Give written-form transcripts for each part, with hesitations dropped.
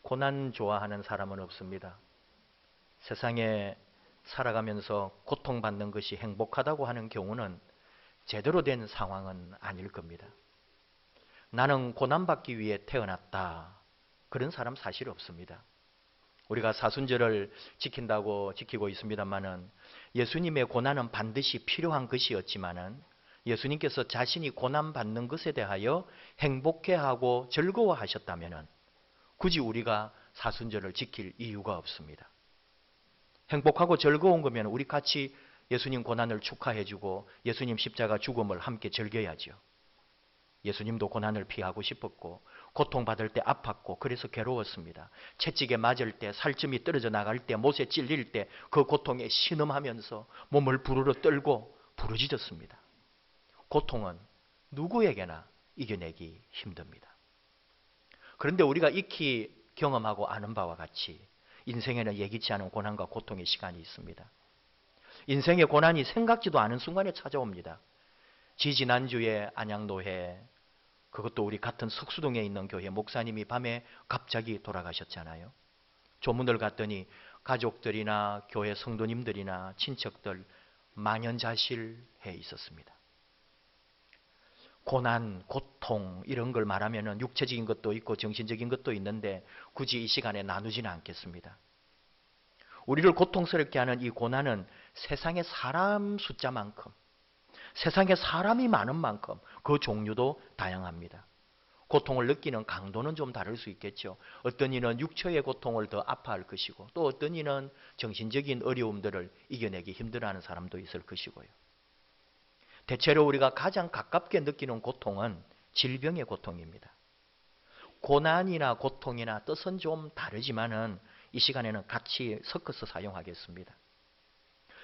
고난 좋아하는 사람은 없습니다. 세상에 살아가면서 고통받는 것이 행복하다고 하는 경우는 제대로 된 상황은 아닐 겁니다. 나는 고난받기 위해 태어났다. 그런 사람 사실 없습니다. 우리가 사순절을 지킨다고 지키고 있습니다만은 예수님의 고난은 반드시 필요한 것이었지만은 예수님께서 자신이 고난받는 것에 대하여 행복해하고 즐거워하셨다면은 굳이 우리가 사순절을 지킬 이유가 없습니다. 행복하고 즐거운 거면 우리 같이 예수님 고난을 축하해주고 예수님 십자가 죽음을 함께 즐겨야죠. 예수님도 고난을 피하고 싶었고 고통받을 때 아팠고 그래서 괴로웠습니다. 채찍에 맞을 때 살점이 떨어져 나갈 때 못에 찔릴 때 그 고통에 신음하면서 몸을 부르르 떨고 부르짖었습니다. 고통은 누구에게나 이겨내기 힘듭니다. 그런데 우리가 익히 경험하고 아는 바와 같이 인생에는 예기치 않은 고난과 고통의 시간이 있습니다. 인생의 고난이 생각지도 않은 순간에 찾아옵니다. 지지난주에 안양노회, 그것도 우리 같은 석수동에 있는 교회 목사님이 밤에 갑자기 돌아가셨잖아요. 조문을 갔더니 가족들이나 교회 성도님들이나 친척들 만연자실해 있었습니다. 고난, 고통 이런 걸 말하면 육체적인 것도 있고 정신적인 것도 있는데 굳이 이 시간에 나누지는 않겠습니다. 우리를 고통스럽게 하는 이 고난은 세상의 사람 숫자만큼, 세상에 사람이 많은 만큼 그 종류도 다양합니다. 고통을 느끼는 강도는 좀 다를 수 있겠죠. 어떤 이는 육체의 고통을 더 아파할 것이고 또 어떤 이는 정신적인 어려움들을 이겨내기 힘들어하는 사람도 있을 것이고요. 대체로 우리가 가장 가깝게 느끼는 고통은 질병의 고통입니다. 고난이나 고통이나 뜻은 좀 다르지만은 이 시간에는 같이 섞어서 사용하겠습니다.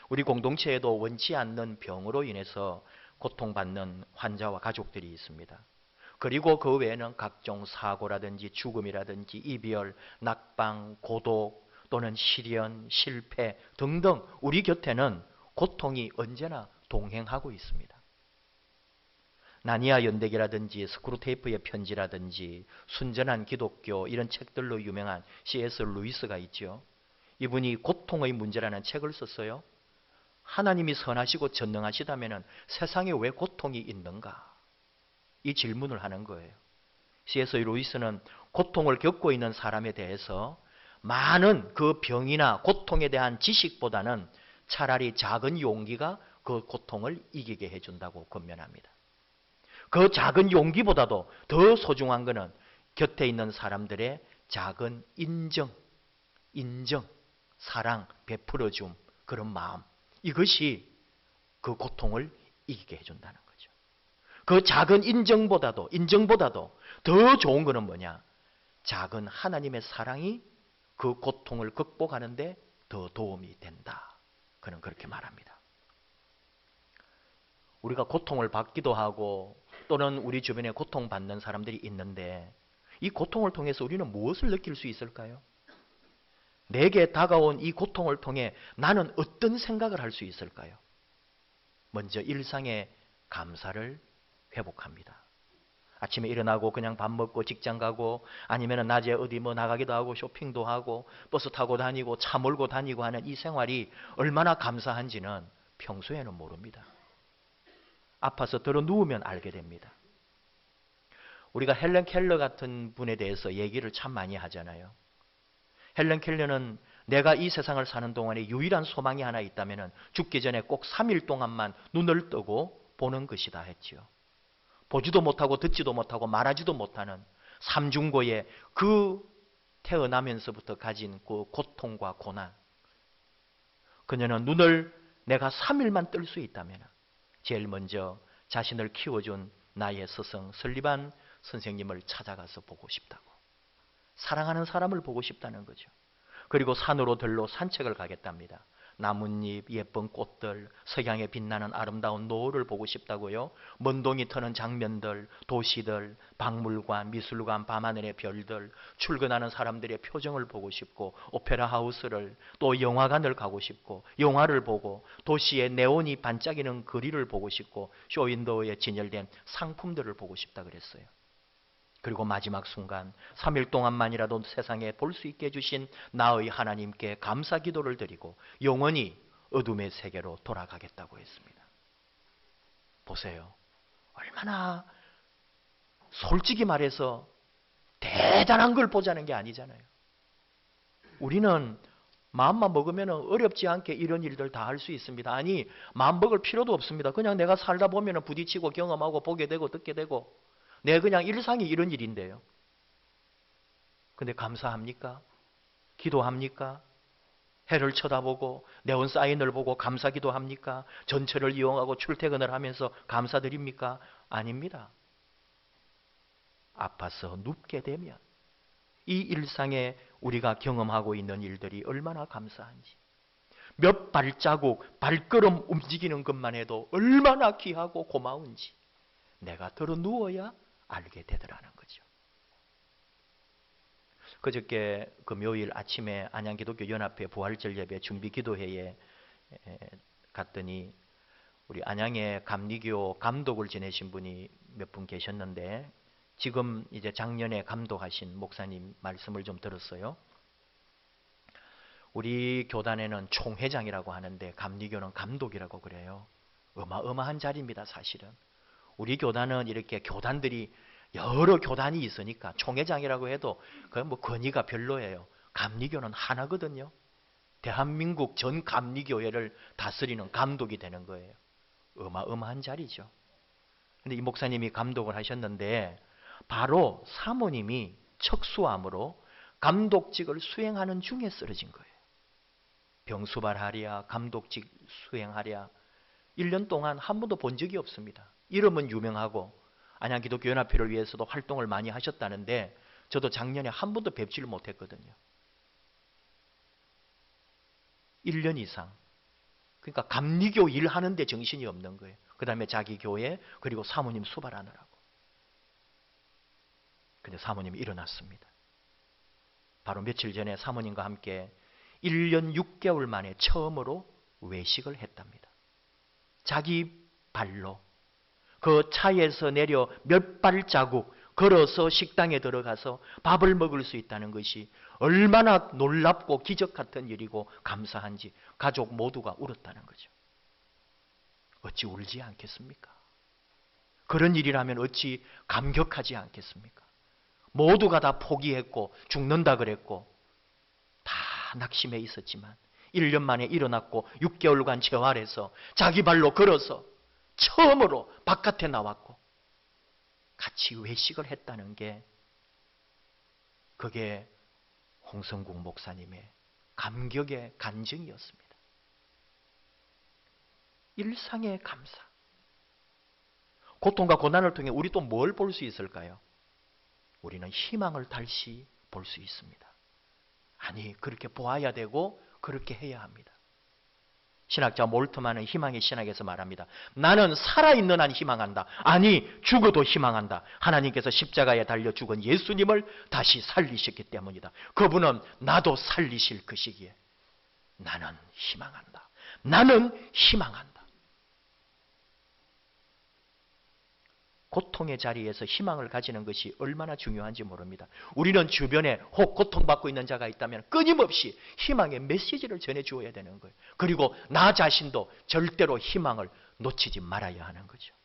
우리 공동체에도 원치 않는 병으로 인해서 고통받는 환자와 가족들이 있습니다. 그리고 그 외에는 각종 사고라든지 죽음이라든지 이별, 낙방, 고독 또는 시련, 실패 등등 우리 곁에는 고통이 언제나 동행하고 있습니다. 나니아 연대기라든지 스크루테이프의 편지라든지 순전한 기독교 이런 책들로 유명한 C.S. 루이스가 있죠. 이분이 고통의 문제라는 책을 썼어요. 하나님이 선하시고 전능하시다면 세상에 왜 고통이 있는가? 이 질문을 하는 거예요. C.S. 루이스는 고통을 겪고 있는 사람에 대해서 많은 그 병이나 고통에 대한 지식보다는 차라리 작은 용기가 그 고통을 이기게 해준다고 권면합니다. 그 작은 용기보다도 더 소중한 것은 곁에 있는 사람들의 작은 인정, 사랑, 베풀어줌, 그런 마음. 이것이 그 고통을 이기게 해준다는 거죠. 그 작은 인정보다도 더 좋은 것은 뭐냐? 작은 하나님의 사랑이 그 고통을 극복하는데 더 도움이 된다. 그는 그렇게 말합니다. 우리가 고통을 받기도 하고 또는 우리 주변에 고통받는 사람들이 있는데 이 고통을 통해서 우리는 무엇을 느낄 수 있을까요? 내게 다가온 이 고통을 통해 나는 어떤 생각을 할 수 있을까요? 먼저 일상의 감사를 회복합니다. 아침에 일어나고 그냥 밥 먹고 직장 가고 아니면 낮에 어디 나가기도 하고 쇼핑도 하고 버스 타고 다니고 차 몰고 다니고 하는 이 생활이 얼마나 감사한지는 평소에는 모릅니다. 아파서 들어 누우면 알게 됩니다. 우리가 헬렌 켈러 같은 분에 대해서 얘기를 참 많이 하잖아요. 헬렌 켈러는 내가 이 세상을 사는 동안에 유일한 소망이 하나 있다면 죽기 전에 꼭 3일 동안만 눈을 뜨고 보는 것이다 했지요. 보지도 못하고 듣지도 못하고 말하지도 못하는 삼중고의 그 태어나면서부터 가진 그 고통과 고난. 그녀는 눈을 내가 3일만 뜰 수 있다면 제일 먼저 자신을 키워준 나의 스승 설리반 선생님을 찾아가서 보고 싶다고. 사랑하는 사람을 보고 싶다는 거죠. 그리고 산으로 들로 산책을 가겠답니다. 나뭇잎, 예쁜 꽃들, 석양에 빛나는 아름다운 노을을 보고 싶다고요. 먼동이 트는 장면들, 도시들, 박물관, 미술관, 밤하늘의 별들, 출근하는 사람들의 표정을 보고 싶고 오페라 하우스를 또 영화관을 가고 싶고 영화를 보고 도시의 네온이 반짝이는 거리를 보고 싶고 쇼윈도우에 진열된 상품들을 보고 싶다 그랬어요. 그리고 마지막 순간 3일 동안만이라도 세상에 볼 수 있게 해주신 나의 하나님께 감사 기도를 드리고 영원히 어둠의 세계로 돌아가겠다고 했습니다. 보세요. 얼마나 솔직히 말해서 대단한 걸 보자는 게 아니잖아요. 우리는 마음만 먹으면 어렵지 않게 이런 일들 다 할 수 있습니다. 아니, 마음 먹을 필요도 없습니다. 그냥 내가 살다 보면 부딪히고 경험하고 보게 되고 듣게 되고 내 그냥 일상이 이런 일인데요. 근데 감사합니까? 기도합니까? 해를 쳐다보고 네온 사인을 보고 감사 기도합니까? 전철을 이용하고 출퇴근을 하면서 감사드립니까? 아닙니다. 아파서 눕게 되면 이 일상에 우리가 경험하고 있는 일들이 얼마나 감사한지, 몇 발자국 발걸음 움직이는 것만 해도 얼마나 귀하고 고마운지 내가 들어 누워야 알게 되더라는 거죠. 그저께 금요일 아침에 안양기독교연합회 부활절 예배 준비 기도회에 갔더니 우리 안양의 감리교 감독을 지내신 분이 몇 분 계셨는데 지금 이제 작년에 감독하신 목사님 말씀을 좀 들었어요. 우리 교단에는 총회장이라고 하는데 감리교는 감독이라고 그래요. 어마어마한 자리입니다, 사실은. 우리 교단은 이렇게 교단들이 여러 교단이 있으니까 총회장이라고 해도 그건 뭐 권위가 별로예요. 감리교는 하나거든요. 대한민국 전 감리교회를 다스리는 감독이 되는 거예요. 어마어마한 자리죠. 근데 이 목사님이 감독을 하셨는데 바로 사모님이 척수암으로 감독직을 수행하는 중에 쓰러진 거예요. 병수발하랴 감독직 수행하랴 1년 동안 한 번도 본 적이 없습니다. 이름은 유명하고 안양기독교연합회를 위해서도 활동을 많이 하셨다는데 저도 작년에 한 번도 뵙지를 못했거든요. 1년 이상. 그러니까 감리교 일하는데 정신이 없는 거예요. 그 다음에 자기 교회 그리고 사모님 수발하느라고. 근데 사모님이 일어났습니다. 바로 며칠 전에 사모님과 함께 1년 6개월 만에 처음으로 외식을 했답니다. 자기 발로 그 차에서 내려 몇 발자국 걸어서 식당에 들어가서 밥을 먹을 수 있다는 것이 얼마나 놀랍고 기적 같은 일이고 감사한지 가족 모두가 울었다는 거죠. 어찌 울지 않겠습니까? 그런 일이라면 어찌 감격하지 않겠습니까? 모두가 다 포기했고 죽는다 그랬고 다 낙심해 있었지만 1년 만에 일어났고 6개월간 재활해서 자기 발로 걸어서 처음으로 바깥에 나왔고 같이 외식을 했다는 게 그게 홍성국 목사님의 감격의 간증이었습니다. 일상의 감사. 고통과 고난을 통해 우리 또 뭘 볼 수 있을까요? 우리는 희망을 다시 볼 수 있습니다. 아니, 그렇게 보아야 되고 그렇게 해야 합니다. 신학자 몰트만은 희망의 신학에서 말합니다. 나는 살아있는 한 희망한다. 아니, 죽어도 희망한다. 하나님께서 십자가에 달려 죽은 예수님을 다시 살리셨기 때문이다. 그분은 나도 살리실 것이기에 나는 희망한다. 나는 희망한다. 고통의 자리에서 희망을 가지는 것이 얼마나 중요한지 모릅니다. 우리는 주변에 혹 고통받고 있는 자가 있다면 끊임없이 희망의 메시지를 전해주어야 되는 거예요. 그리고 나 자신도 절대로 희망을 놓치지 말아야 하는 거죠.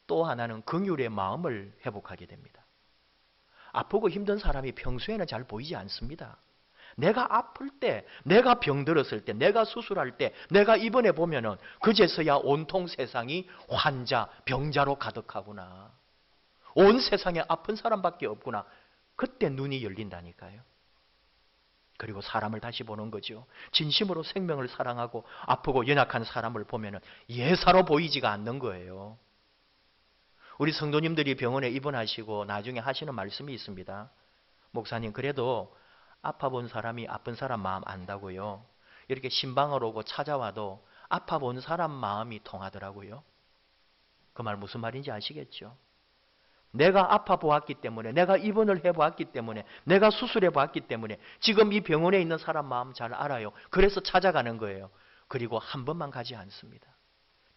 또 하나는 긍휼의 마음을 회복하게 됩니다. 아프고 힘든 사람이 평소에는 잘 보이지 않습니다. 내가 아플 때, 내가 병들었을 때, 내가 수술할 때, 내가 입원해 보면은 그제서야 온통 세상이 환자, 병자로 가득하구나. 온 세상에 아픈 사람밖에 없구나. 그때 눈이 열린다니까요. 그리고 사람을 다시 보는 거죠. 진심으로 생명을 사랑하고 아프고 연약한 사람을 보면은 예사로 보이지가 않는 거예요. 우리 성도님들이 병원에 입원하시고 나중에 하시는 말씀이 있습니다. 목사님, 그래도 아파본 사람이 아픈 사람 마음 안다고요. 이렇게 신방을 오고 찾아와도 아파본 사람 마음이 통하더라고요. 그 말 무슨 말인지 아시겠죠? 내가 아파보았기 때문에, 내가 입원을 해보았기 때문에, 내가 수술해보았기 때문에 지금 이 병원에 있는 사람 마음 잘 알아요. 그래서 찾아가는 거예요. 그리고 한 번만 가지 않습니다.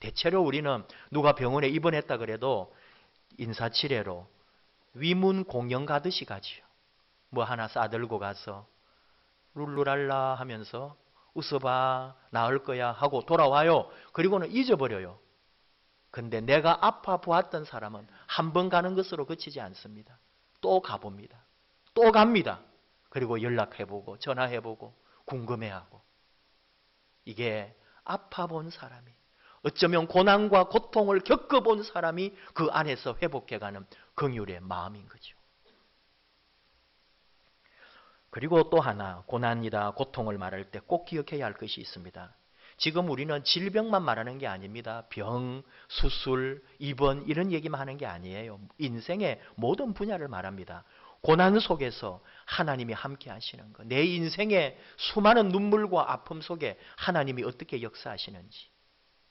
대체로 우리는 누가 병원에 입원했다 그래도 인사치레로 위문 공연 가듯이 가지요. 뭐 하나 싸들고 가서 룰루랄라 하면서 웃어봐 나을 거야 하고 돌아와요. 그리고는 잊어버려요. 근데 내가 아파 보았던 사람은 한 번 가는 것으로 그치지 않습니다. 또 가봅니다. 또 갑니다. 그리고 연락해보고 전화해보고 궁금해하고. 이게 아파 본 사람이, 어쩌면 고난과 고통을 겪어본 사람이 그 안에서 회복해가는 긍휼의 마음인 거죠. 그리고 또 하나, 고난이다, 고통을 말할 때 꼭 기억해야 할 것이 있습니다. 지금 우리는 질병만 말하는 게 아닙니다. 병, 수술, 입원 이런 얘기만 하는 게 아니에요. 인생의 모든 분야를 말합니다. 고난 속에서 하나님이 함께 하시는 것, 내 인생의 수많은 눈물과 아픔 속에 하나님이 어떻게 역사하시는지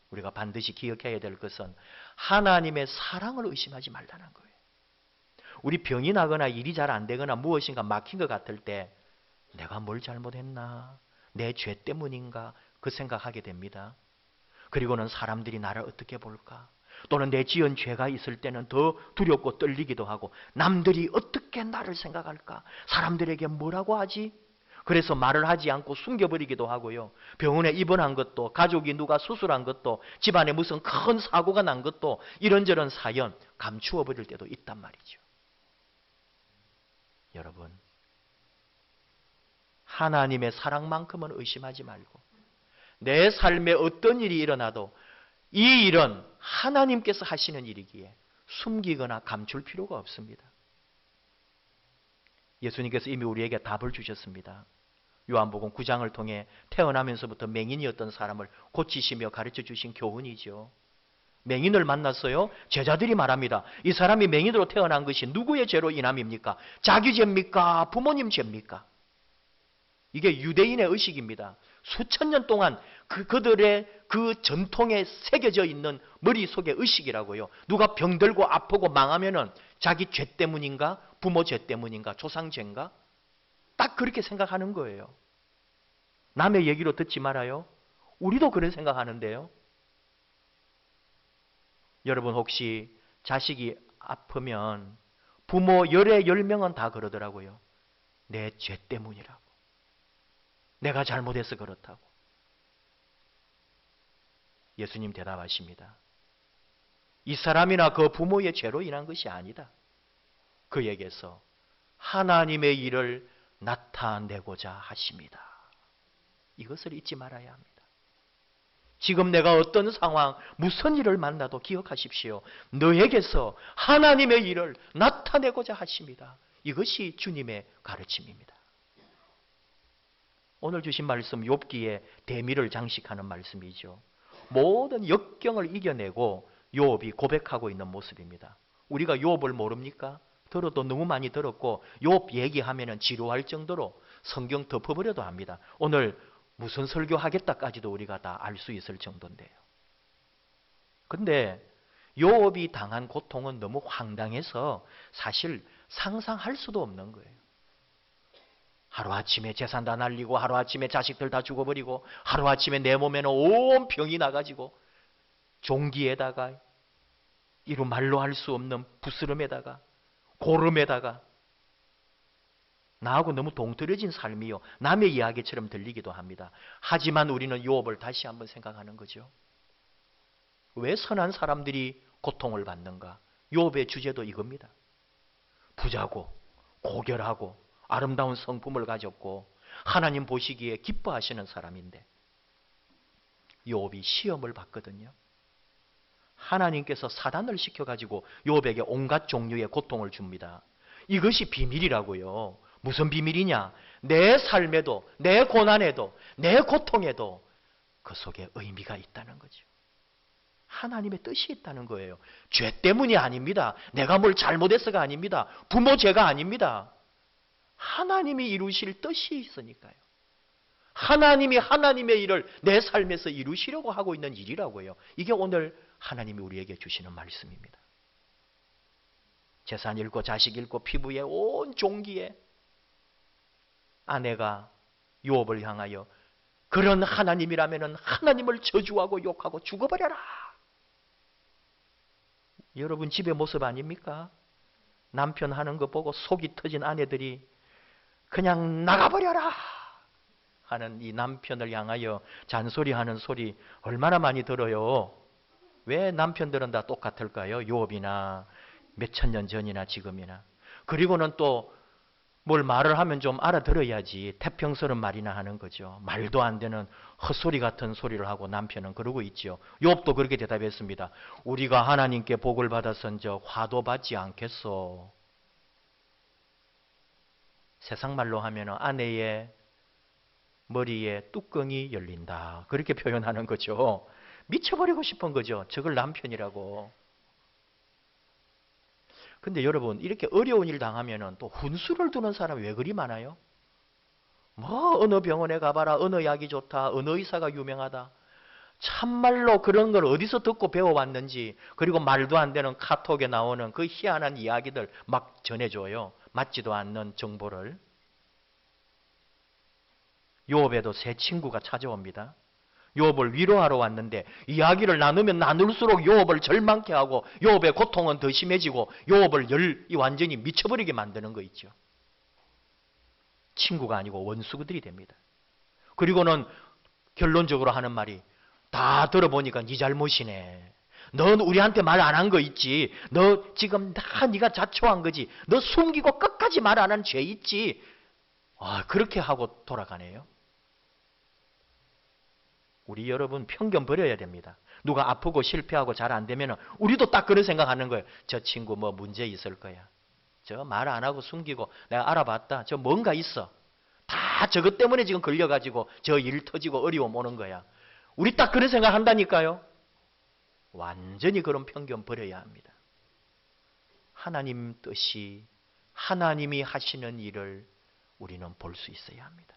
우리가 반드시 기억해야 될 것은 하나님의 사랑을 의심하지 말라는 거예요. 우리 병이 나거나 일이 잘 안 되거나 무엇인가 막힌 것 같을 때 내가 뭘 잘못했나? 내 죄 때문인가? 그 생각하게 됩니다. 그리고는 사람들이 나를 어떻게 볼까? 또는 내 지은 죄가 있을 때는 더 두렵고 떨리기도 하고 남들이 어떻게 나를 생각할까? 사람들에게 뭐라고 하지? 그래서 말을 하지 않고 숨겨버리기도 하고요. 병원에 입원한 것도, 가족이 누가 수술한 것도, 집안에 무슨 큰 사고가 난 것도 이런저런 사연 감추어 버릴 때도 있단 말이죠. 여러분, 하나님의 사랑만큼은 의심하지 말고 내 삶에 어떤 일이 일어나도 이 일은 하나님께서 하시는 일이기에 숨기거나 감출 필요가 없습니다. 예수님께서 이미 우리에게 답을 주셨습니다. 요한복음 9장을 통해 태어나면서부터 맹인이었던 사람을 고치시며 가르쳐 주신 교훈이죠. 맹인을 만났어요. 제자들이 말합니다. 이 사람이 맹인으로 태어난 것이 누구의 죄로 인함입니까? 자기 죄입니까? 부모님 죄입니까? 이게 유대인의 의식입니다. 수천 년 동안 그들의 그 전통에 새겨져 있는 머릿속의 의식이라고요. 누가 병들고 아프고 망하면은 자기 죄 때문인가? 부모 죄 때문인가? 조상 죄인가? 딱 그렇게 생각하는 거예요. 남의 얘기로 듣지 말아요. 우리도 그런 생각하는데요. 여러분 혹시 자식이 아프면 부모 열에 10명은 다 그러더라고요. 내 죄 때문이라고. 내가 잘못해서 그렇다고. 예수님 대답하십니다. 이 사람이나 그 부모의 죄로 인한 것이 아니다. 그에게서 하나님의 일을 나타내고자 하십니다. 이것을 잊지 말아야 합니다. 지금 내가 어떤 상황, 무슨 일을 만나도 기억하십시오. 너에게서 하나님의 일을 나타내고자 하십니다. 이것이 주님의 가르침입니다. 오늘 주신 말씀 욥기에 대미를 장식하는 말씀이죠. 모든 역경을 이겨내고 욥이 고백하고 있는 모습입니다. 우리가 욥을 모릅니까? 들어도 너무 많이 들었고 욥 얘기하면 지루할 정도로 성경 덮어버려도 합니다. 오늘 무슨 설교하겠다까지도 우리가 다 알 수 있을 정도인데요. 근데 욥이 당한 고통은 너무 황당해서 사실 상상할 수도 없는 거예요. 하루아침에 재산 다 날리고 하루아침에 자식들 다 죽어버리고 하루아침에 내 몸에는 온 병이 나가지고 종기에다가 이루 말로 할 수 없는 부스럼에다가 고름에다가 나하고 너무 동떨어진 삶이요. 남의 이야기처럼 들리기도 합니다. 하지만 우리는 욥을 다시 한번 생각하는 거죠. 왜 선한 사람들이 고통을 받는가? 욥의 주제도 이겁니다. 부자고 고결하고 아름다운 성품을 가졌고 하나님 보시기에 기뻐하시는 사람인데 욥이 시험을 받거든요. 하나님께서 사단을 시켜가지고 욥에게 온갖 종류의 고통을 줍니다. 이것이 비밀이라고요. 무슨 비밀이냐? 내 삶에도 내 고난에도 내 고통에도 그 속에 의미가 있다는 거죠. 하나님의 뜻이 있다는 거예요. 죄 때문이 아닙니다. 내가 뭘 잘못해서가 아닙니다. 부모 죄가 아닙니다. 하나님이 이루실 뜻이 있으니까요. 하나님이 하나님의 일을 내 삶에서 이루시려고 하고 있는 일이라고요. 이게 오늘 하나님이 우리에게 주시는 말씀입니다. 재산 잃고 자식 잃고 피부에 온 종기에 아내가 욥을 향하여 그런 하나님이라면 하나님을 저주하고 욕하고 죽어버려라. 여러분 집의 모습 아닙니까? 남편 하는 거 보고 속이 터진 아내들이 그냥 나가버려라 하는 이 남편을 향하여 잔소리하는 소리 얼마나 많이 들어요. 왜 남편들은 다 똑같을까요? 욥이나 몇천 년 전이나 지금이나. 그리고는 또 뭘 말을 하면 좀 알아들어야지 태평스러운 말이나 하는 거죠. 말도 안 되는 헛소리 같은 소리를 하고 남편은 그러고 있죠. 욥도 그렇게 대답했습니다. 우리가 하나님께 복을 받았은즉 화도 받지 않겠소. 세상 말로 하면 아내의 머리에 뚜껑이 열린다. 그렇게 표현하는 거죠. 미쳐버리고 싶은 거죠. 저걸 남편이라고. 근데 여러분 이렇게 어려운 일 당하면 또 훈수를 두는 사람이 왜 그리 많아요? 뭐 어느 병원에 가봐라. 어느 약이 좋다. 어느 의사가 유명하다. 참말로 그런 걸 어디서 듣고 배워왔는지 그리고 말도 안 되는 카톡에 나오는 그 희한한 이야기들 막 전해줘요. 맞지도 않는 정보를. 욥에도 새 친구가 찾아옵니다. 욥을 위로하러 왔는데 이야기를 나누면 나눌수록 욥을 절망케 하고 욥의 고통은 더 심해지고 욥을 완전히 미쳐버리게 만드는 거 있죠. 친구가 아니고 원수들이 됩니다. 그리고는 결론적으로 하는 말이 다 들어보니까 네 잘못이네. 넌 우리한테 말 안 한 거 있지. 너 지금 다 네가 자초한 거지. 너 숨기고 끝까지 말 안 한 죄 있지. 그렇게 하고 돌아가네요. 우리 여러분 편견 버려야 됩니다. 누가 아프고 실패하고 잘 안 되면 우리도 딱 그런 생각하는 거예요. 저 친구 뭐 문제 있을 거야. 저 말 안 하고 숨기고 내가 알아봤다. 저 뭔가 있어. 다 저것 때문에 지금 걸려가지고 저 일 터지고 어려움 오는 거야. 우리 딱 그런 생각 한다니까요. 완전히 그런 편견 버려야 합니다. 하나님 뜻이 하나님이 하시는 일을 우리는 볼 수 있어야 합니다.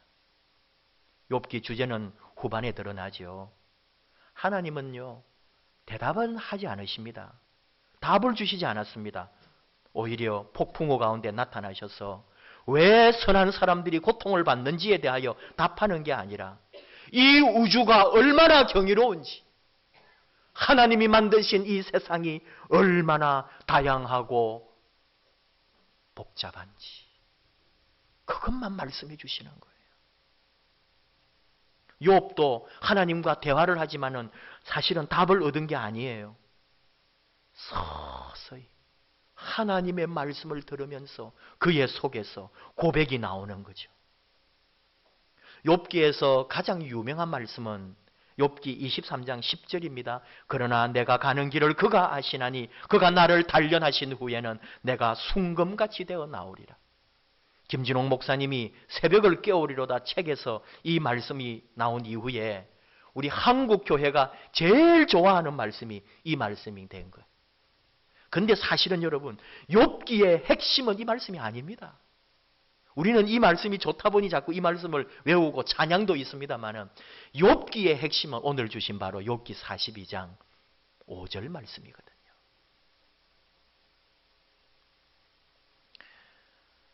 욥기 주제는 후반에 드러나죠. 하나님은요. 대답은 하지 않으십니다. 답을 주시지 않았습니다. 오히려 폭풍우 가운데 나타나셔서 왜 선한 사람들이 고통을 받는지에 대하여 답하는 게 아니라 이 우주가 얼마나 경이로운지 하나님이 만드신 이 세상이 얼마나 다양하고 복잡한지 그것만 말씀해 주시는 거예요. 욥도 하나님과 대화를 하지만은 사실은 답을 얻은 게 아니에요. 서서히 하나님의 말씀을 들으면서 그의 속에서 고백이 나오는 거죠. 욥기에서 가장 유명한 말씀은 욥기 23장 10절입니다. 그러나 내가 가는 길을 그가 아시나니 그가 나를 단련하신 후에는 내가 순금같이 되어 나오리라. 김진홍 목사님이 새벽을 깨우리로다 책에서 이 말씀이 나온 이후에 우리 한국 교회가 제일 좋아하는 말씀이 이 말씀이 된 거예요. 근데 사실은 여러분 욥기의 핵심은 이 말씀이 아닙니다. 우리는 이 말씀이 좋다 보니 자꾸 이 말씀을 외우고 찬양도 있습니다만은 욥기의 핵심은 오늘 주신 바로 욥기 42장 5절 말씀이거든요.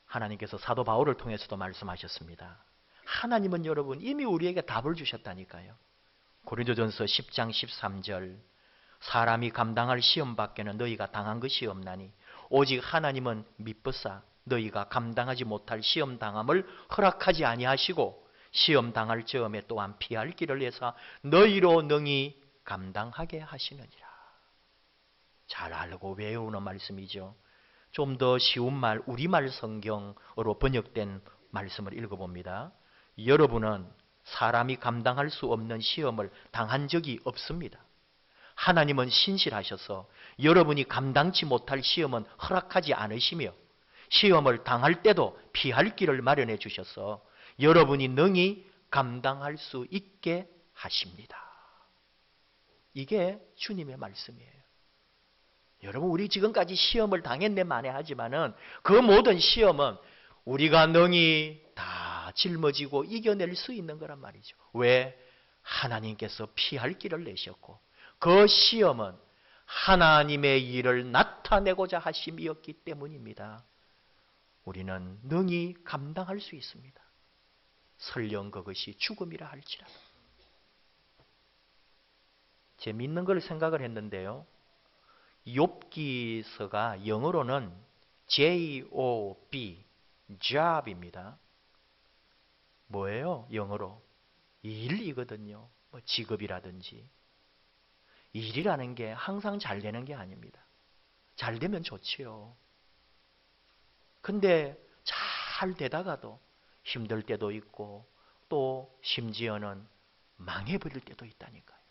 하나님께서 사도 바울을 통해서도 말씀하셨습니다. 하나님은 여러분 이미 우리에게 답을 주셨다니까요. 고린도전서 10장 13절 사람이 감당할 시험 밖에는 너희가 당한 것이 없나니 오직 하나님은 미쁘사 너희가 감당하지 못할 시험 당함을 허락하지 아니하시고 시험 당할 즈음에 또한 피할 길을 내사 너희로 능히 감당하게 하시느니라. 잘 알고 외우는 말씀이죠. 좀 더 쉬운 말 우리말 성경으로 번역된 말씀을 읽어봅니다. 여러분은 사람이 감당할 수 없는 시험을 당한 적이 없습니다. 하나님은 신실하셔서 여러분이 감당치 못할 시험은 허락하지 않으시며 시험을 당할 때도 피할 길을 마련해 주셔서 여러분이 능히 감당할 수 있게 하십니다. 이게 주님의 말씀이에요. 여러분 우리 지금까지 시험을 당했네 만에 하지만은 그 모든 시험은 우리가 능히 다 짊어지고 이겨낼 수 있는 거란 말이죠. 왜? 하나님께서 피할 길을 내셨고 그 시험은 하나님의 일을 나타내고자 하심이었기 때문입니다. 우리는 능히 감당할 수 있습니다. 설령 그것이 죽음이라 할지라도. 제 믿는 걸 생각을 했는데요. 욥기서가 영어로는 J-O-B, job입니다. 뭐예요? 영어로 일이거든요. 뭐 직업이라든지. 일이라는 게 항상 잘 되는 게 아닙니다. 잘 되면 좋지요. 근데 잘 되다가도 힘들 때도 있고 또 심지어는 망해버릴 때도 있다니까요.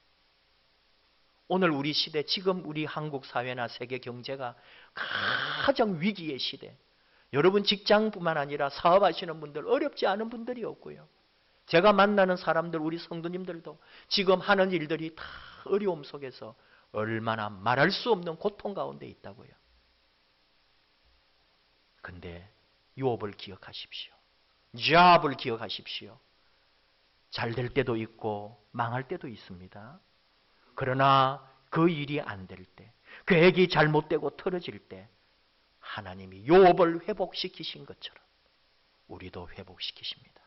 오늘 우리 시대, 지금 우리 한국 사회나 세계 경제가 가장 위기의 시대. 여러분 직장뿐만 아니라 사업하시는 분들, 어렵지 않은 분들이 없고요. 제가 만나는 사람들, 우리 성도님들도 지금 하는 일들이 다 어려움 속에서 얼마나 말할 수 없는 고통 가운데 있다고요. 근데 욥을 기억하십시오. 잡을 기억하십시오. 잘 될 때도 있고 망할 때도 있습니다. 그러나 그 일이 안 될 때, 계획이 잘못되고 틀어질 때 하나님이 욥을 회복시키신 것처럼 우리도 회복시키십니다.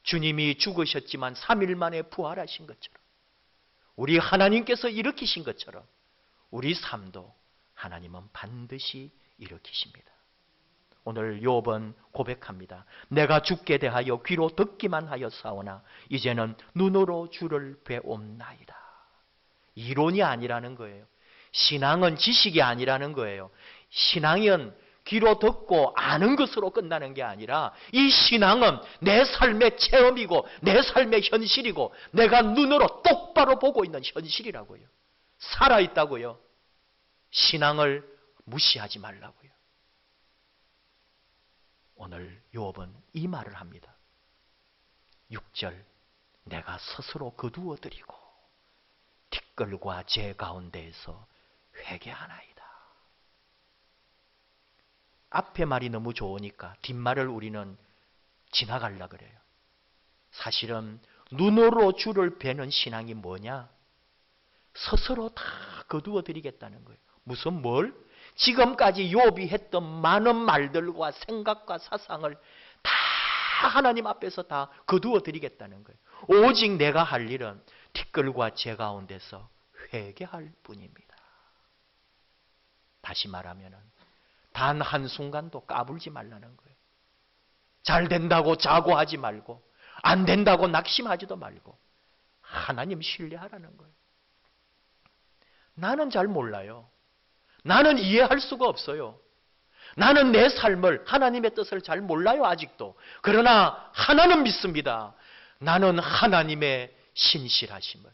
주님이 죽으셨지만 3일 만에 부활하신 것처럼, 우리 하나님께서 일으키신 것처럼 우리 삶도 하나님은 반드시 일으키십니다. 오늘 욥은 고백합니다. 내가 죽게 대하여 귀로 듣기만 하였사오나 이제는 눈으로 주를 배옵나이다. 이론이 아니라는 거예요. 신앙은 지식이 아니라는 거예요. 신앙은 귀로 듣고 아는 것으로 끝나는 게 아니라 이 신앙은 내 삶의 체험이고 내 삶의 현실이고 내가 눈으로 똑바로 보고 있는 현실이라고요. 살아있다고요. 신앙을 무시하지 말라고요. 오늘 욥은 이 말을 합니다. 6절 내가 스스로 거두어드리고 티끌과 재 가운데에서 회개하나이다. 앞에 말이 너무 좋으니까 뒷말을 우리는 지나가려고 그래요. 사실은 눈으로 주를 베는 신앙이 뭐냐? 스스로 다 거두어드리겠다는 거예요. 무슨 뭘? 지금까지 욥이 했던 많은 말들과 생각과 사상을 다 하나님 앞에서 다 거두어 드리겠다는 거예요. 오직 내가 할 일은 티끌과 재 가운데서 회개할 뿐입니다. 다시 말하면 단 한순간도 까불지 말라는 거예요. 잘 된다고 자고하지 말고 안 된다고 낙심하지도 말고 하나님 신뢰하라는 거예요. 나는 잘 몰라요. 나는 이해할 수가 없어요. 나는 내 삶을, 하나님의 뜻을 잘 몰라요, 아직도. 그러나 하나는 믿습니다. 나는 하나님의 신실하심을,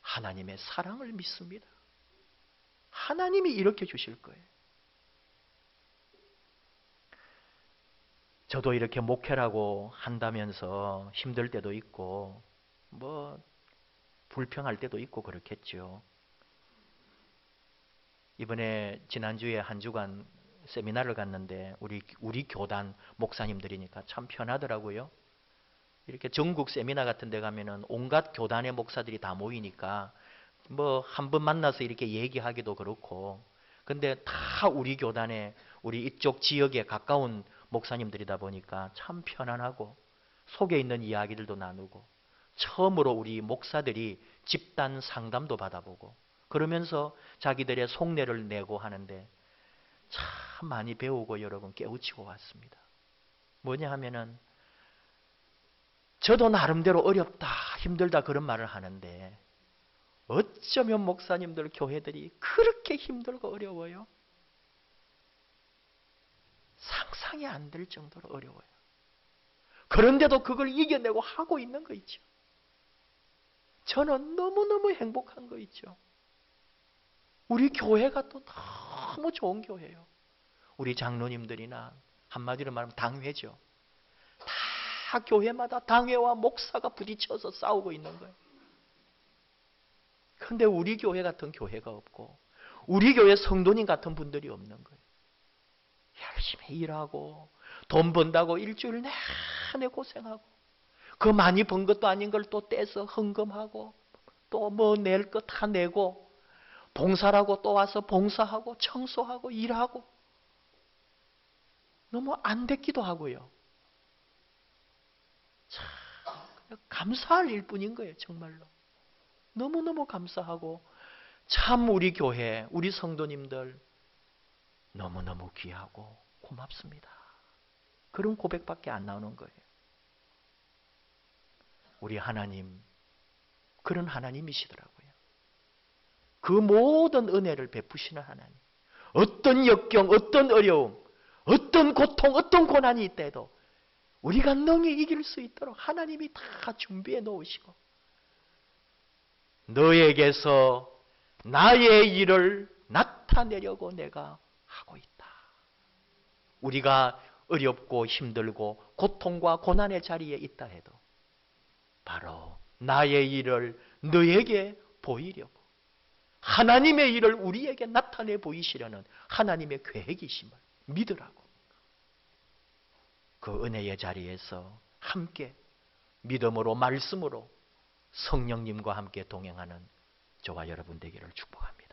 하나님의 사랑을 믿습니다. 하나님이 일으켜 주실 거예요. 저도 이렇게 목회라고 한다면서 힘들 때도 있고, 불평할 때도 있고 그렇겠죠. 이번에 지난주에 한 주간 세미나를 갔는데 우리 교단 목사님들이니까 참 편하더라고요. 이렇게 전국 세미나 같은 데 가면은 온갖 교단의 목사들이 다 모이니까 한 번 만나서 이렇게 얘기하기도 그렇고, 근데 다 우리 교단에 우리 이쪽 지역에 가까운 목사님들이다 보니까 참 편안하고 속에 있는 이야기들도 나누고 처음으로 우리 목사들이 집단 상담도 받아보고 그러면서 자기들의 속내를 내고 하는데 참 많이 배우고 여러분 깨우치고 왔습니다. 뭐냐 하면은 저도 나름대로 어렵다, 힘들다 그런 말을 하는데 어쩌면 목사님들 교회들이 그렇게 힘들고 어려워요? 상상이 안 될 정도로 어려워요. 그런데도 그걸 이겨내고 하고 있는 거 있죠. 저는 너무너무 행복한 거 있죠. 우리 교회가 또 너무 좋은 교회예요. 우리 장로님들이나 한마디로 말하면 당회죠. 다 교회마다 당회와 목사가 부딪혀서 싸우고 있는 거예요. 그런데 우리 교회 같은 교회가 없고 우리 교회 성도님 같은 분들이 없는 거예요. 열심히 일하고 돈 번다고 일주일 내내 고생하고 그 많이 번 것도 아닌 걸 또 떼서 헌금하고 또 낼 거 다 내고 봉사라고 또 와서 봉사하고 청소하고 일하고 너무 안 됐기도 하고요. 참 감사할 일뿐인 거예요. 정말로. 너무너무 감사하고 참 우리 교회, 우리 성도님들 너무너무 귀하고 고맙습니다. 그런 고백밖에 안 나오는 거예요. 우리 하나님, 그런 하나님이시더라고요. 그 모든 은혜를 베푸시는 하나님. 어떤 역경, 어떤 어려움, 어떤 고통, 어떤 고난이 있대도 우리가 능히 이길 수 있도록 하나님이 다 준비해 놓으시고 너에게서 나의 일을 나타내려고 내가 하고 있다. 우리가 어렵고 힘들고 고통과 고난의 자리에 있다 해도 바로 나의 일을 너에게 보이려고 하나님의 일을 우리에게 나타내 보이시려는 하나님의 계획이심을 믿으라고. 그 은혜의 자리에서 함께 믿음으로 말씀으로 성령님과 함께 동행하는 저와 여러분 되기를 축복합니다.